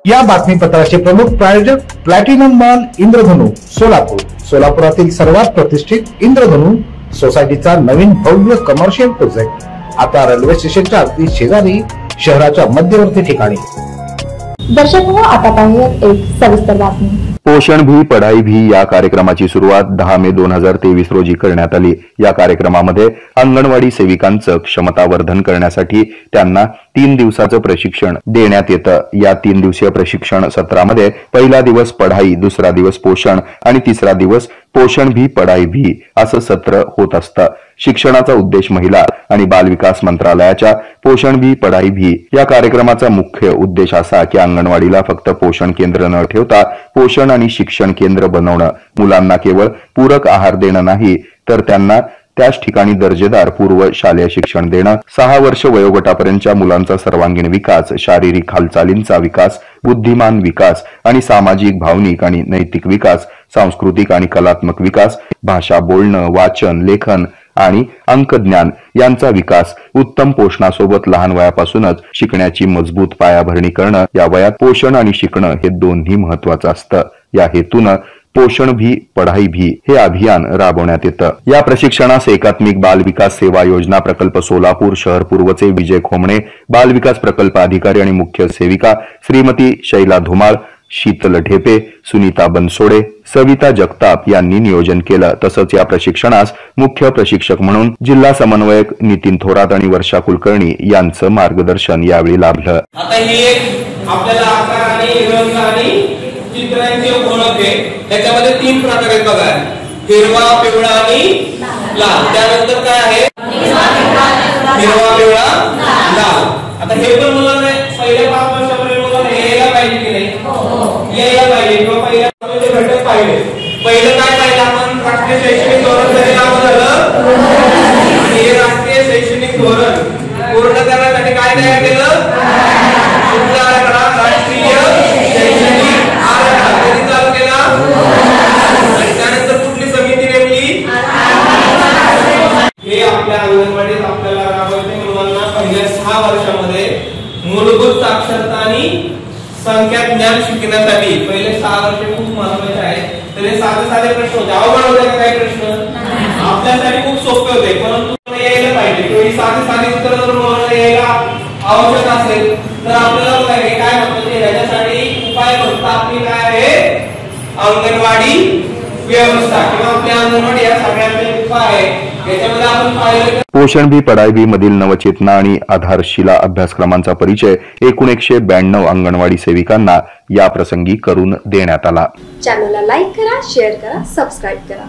या बातमीपत्राचे प्रमुख प्रायोजक प्लॅटिनम मॉल इंद्रधनु सोलापूर। सोलापुरातील सर्वात प्रतिष्ठित इंद्रधनु सोसायटीचा नवीन भव्य कमर्शियल प्रोजेक्ट आता रेल्वे स्टेशनच्या अगदी शेजारी शहराच्या मध्यवर्ती ठिकाणी। दर्शक हो, आता पाहूयात एक सविस्तर बातमी। पोषण भी पढ़ाई भी या कार्यक्रमाची सुरुवात 10 मे 2023 रोजी करण्यात आली। या कार्यक्रमामध्ये अंगणवाडी सेविकांचं क्षमतावर्धन करण्यासाठी त्यांना 3 दिवसाचं प्रशिक्षण देण्यात येतं। या 3 दिवसीय प्रशिक्षण सत्रामध्ये पहिला दिवस पढ़ाई, दुसरा दिवस पोषण आणि तिसरा दिवस पोषण भी पढ़ाई भी असं सत्र होत असतं। शिक्षणाचा उद्देश महिला आणि बाल विकास मंत्रालयाच्या पोषण भी पढ़ाई भी या कार्यक्रमाचा मुख्य उद्देश असा की अंगणवाडीला फक्त पोषण केंद्र न ठेवता पोषण आणि शिक्षण केंद्र बनवणं, मुलांना केवळ पूरक आहार देणं नाही तर त्यांना त्याच ठिकाणी दर्जेदार पूर्व शालेय शिक्षण देणं, 6 वर्ष वयोगटापर्यंतच्या मुलांचा सर्वांगीण विकास, शारीरिक हालचालींचा विकास, बुद्धिमान विकास आणि सामाजिक, भावनिक आणि नैतिक विकास, सांस्कृतिक आणि कलात्मक विकास, भाषा बोलणं, वाचन, लेखन आणि अंकज्ञान यांचा विकास, उत्तम पोषणासोबत लहान वयापासूनच शिकण्याची मजबूत पायाभरणी करणं। या वयात पोषण आणि शिकणं हे दोन्ही महत्वाचं असतं। या हेतूनं पोषण भी पढ़ाई भी हे अभियान राबवण्यात येतं। या प्रशिक्षणास एकात्मिक बाल विकास सेवा योजना प्रकल्प सोलापूर शहर पूर्वचे विजय खोमणे, बाल विकास प्रकल्प अधिकारी आणि मुख्य सेविका श्रीमती शैला धुमाळ, शीतल ढेपे, सुनीता बनसोडे, सविता जगताप यांनी नियोजन केलं। तसंच या प्रशिक्षणास मुख्य प्रशिक्षक म्हणून जिल्हा समन्वयक नितीन थोरात आणि वर्षा कुलकर्णी यांचं मार्गदर्शन यावेळी लाभलं। आता ही एक आपल्याला आकार आणि रंग आणि चित्रांची ओळख आहे। त्याच्यामध्ये 3 प्रकार आहेत बघा, हिरवा, पिवळा आणि लाल। त्यानंतर काय आहे? हिरवा, पिवळा, लाल। आता हे पण मुलांना पहिल्या 5 वर्षापर्यंत मुलांना यायला पाहिजे की नाही? यायला पाहिजे किंवा पहिल्या घटक पाहिले। पहिलं काय पाहिलं आपण? राष्ट्रीय शैक्षणिक धोरण तरी लागू झालं आणि हे राष्ट्रीय शैक्षणिक धोरण पूर्ण करण्यासाठी काय तयार केलं? राष्ट्रीय शैक्षणिक आराखडा कधी चालू केला आणि त्यानंतर कुठली समिती नेमली? हे आपल्या अंगणवाडीत आपल्याला राबवायचे। मुलांना पहिल्या 6 वर्षामध्ये मूलभूत साक्षरता आणि संख्या ज्ञान शिकण्यासाठी पहिले 6 वर्ष खूप महत्त्वाचे आहेत। तर हे साधे प्रश्न होते, अवघड होते का काही प्रश्न? आपल्यासाठी खूप सोपे होते, परंतु यायला पाहिजे किंवा ही साधी उत्तर जर मुलांना यायला आवश्यक असेल तर आपल्याला काय म्हणतो याच्यासाठी उपाय फक्त आपली काय आहे? अंगणवाडी व्यवस्था किंवा आपल्या अंगणवाडी या सगळ्यांचे उपाय आहे। याच्यामध्ये आपण पाहिलं पोषण भी पढ़ाई भी मधील नवचेतना आणि आधारशिला अभ्यासक्रमांचा परिचय एकूण 192 अंगणवाडी सेविकांना या प्रसंगी करून देण्यात आला। चॅनलला लाईक करा, शेअर करा, सबस्क्राइब करा।